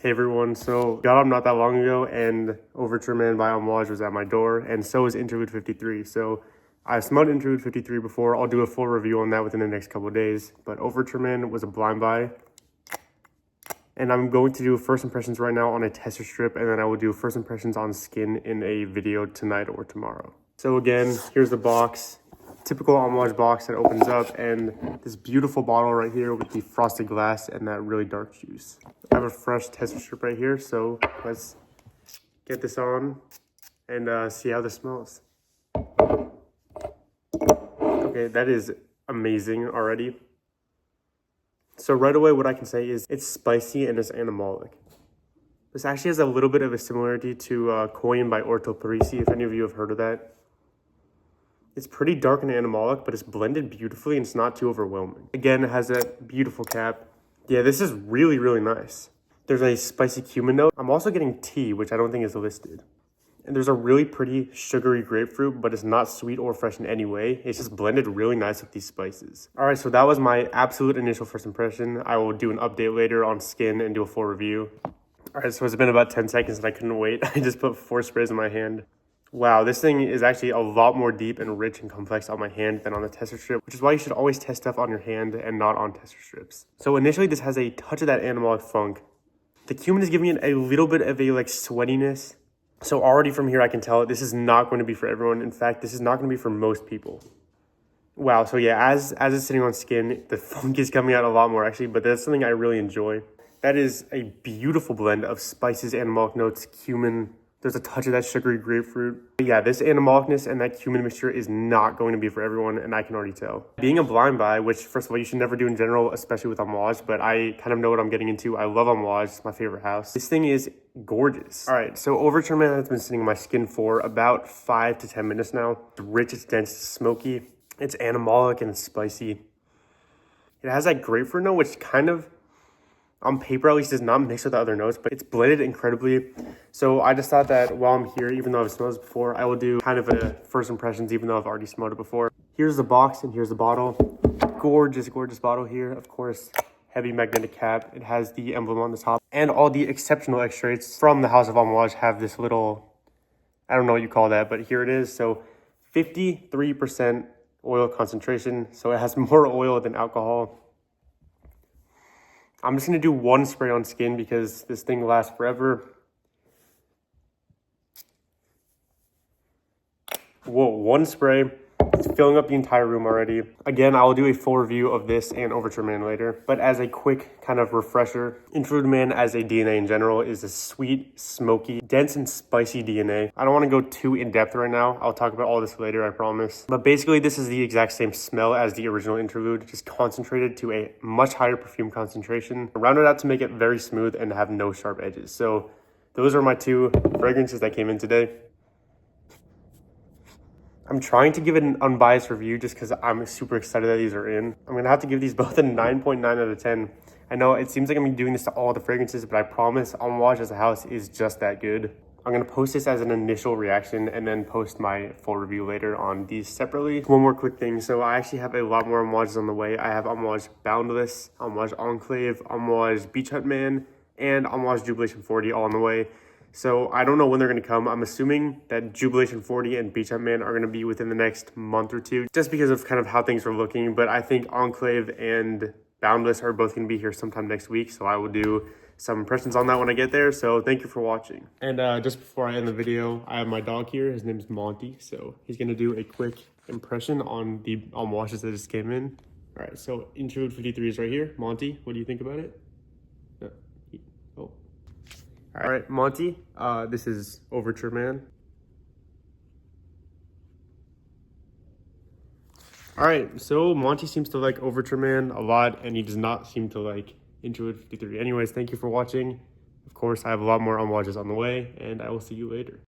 Hey everyone, so got up not that long ago and Overture Man by Amouage was at my door, and so is Interlude 53. So I've smelled Interlude 53 before. I'll do a full review on that within the next couple of days. But Overture Man was a blind buy. And I'm going to do first impressions right now on a tester strip, and then I will do first impressions on skin in a video tonight or tomorrow. So again, here's the box. Typical Amouage box that opens up, and this beautiful bottle right here with the frosted glass and that really dark juice. I have a fresh tester strip right here, so let's get this on and see how this smells. Okay, that is amazing already. So right away, what I can say is it's spicy and it's animalic. This actually has a little bit of a similarity to Coin by Orto Parisi, if any of you have heard of that. It's pretty dark and animalic, but it's blended beautifully and it's not too overwhelming. Again, it has that beautiful cap. Yeah, this is really, really nice. There's a spicy cumin note. I'm also getting tea, which I don't think is listed. And there's a really pretty sugary grapefruit, but it's not sweet or fresh in any way. It's just blended really nice with these spices. All right, so that was my absolute initial first impression. I will do an update later on skin and do a full review. All right, so it's been about 10 seconds and I couldn't wait. I just put 4 sprays in my hand. Wow, this thing is actually a lot more deep and rich and complex on my hand than on the tester strip, which is why you should always test stuff on your hand and not on tester strips. So initially, this has a touch of that animalic funk. The cumin is giving it a little bit of a like sweatiness. So already from here, I can tell this is not going to be for everyone. In fact, this is not going to be for most people. Wow, so yeah, as it's sitting on skin, the funk is coming out a lot more actually, but that's something I really enjoy. That is a beautiful blend of spices, animalic notes, cumin. There's a touch of that sugary grapefruit. But yeah, this animalicness and that cumin mixture is not going to be for everyone, and I can already tell. Being a blind buy, which first of all, you should never do in general, especially with Amouage, but I kind of know what I'm getting into. I love Amouage, it's my favorite house. This thing is gorgeous. All right, so Overture Man has been sitting in my skin for about 5 to 10 minutes now. It's rich, it's dense, it's smoky, it's animalic, and it's spicy. It has that grapefruit note, which kind of, on paper at least, does not mix with the other notes, but it's blended incredibly. So I just thought that while I'm here, even though I've smelled this before, I will do kind of a first impressions, even though I've already smelled it before. Here's the box and here's the bottle. Gorgeous, gorgeous bottle here. Of course, heavy magnetic cap. It has the emblem on the top. And all the exceptional extracts from the House of Amouage have this little, I don't know what you call that, but here it is. So 53% oil concentration. So it has more oil than alcohol. I'm just going to do 1 spray on skin because this thing lasts forever. Whoa, 1 spray. It's filling up the entire room already. Again, I'll do a full review of this and Overture Man later. But as a quick kind of refresher, Interlude Man as a DNA in general is a sweet, smoky, dense and spicy DNA. I don't want to go too in depth right now. I'll talk about all this later, I promise. But basically, this is the exact same smell as the original Interlude, just concentrated to a much higher perfume concentration. Rounded out to make it very smooth and have no sharp edges. So those are my 2 fragrances that came in today. I'm trying to give it an unbiased review just because I'm super excited that these are in. I'm going to have to give these both a 9.9 out of 10. I know it seems like I'm doing this to all the fragrances, but I promise Amouage as a house is just that good. I'm going to post this as an initial reaction and then post my full review later on these separately. One more quick thing. So I actually have a lot more Amouages on the way. I have Amouage Boundless, Amouage Enclave, Amouage Beach Hut Man, and Amouage Jubilation 40 all on the way. So I don't know when they're going to come. I'm assuming that Jubilation 40 and Beach Hut Man are going to be within the next month or 2, just because of kind of how things are looking. But I think Enclave and Boundless are both going to be here sometime next week. So I will do some impressions on that when I get there. So thank you for watching. And just before I end the video, I have my dog here. His name is Monty. So he's going to do a quick impression on the Amouages that just came in. All right, so Interlude 53 is right here. Monty, what do you think about it? Oh. All right, Monty, this is Overture Man. All right, so Monty seems to like Overture Man a lot, and he does not seem to like Interlude 53. Anyways, thank you for watching. Of course, I have a lot more Amouages on the way, and I will see you later.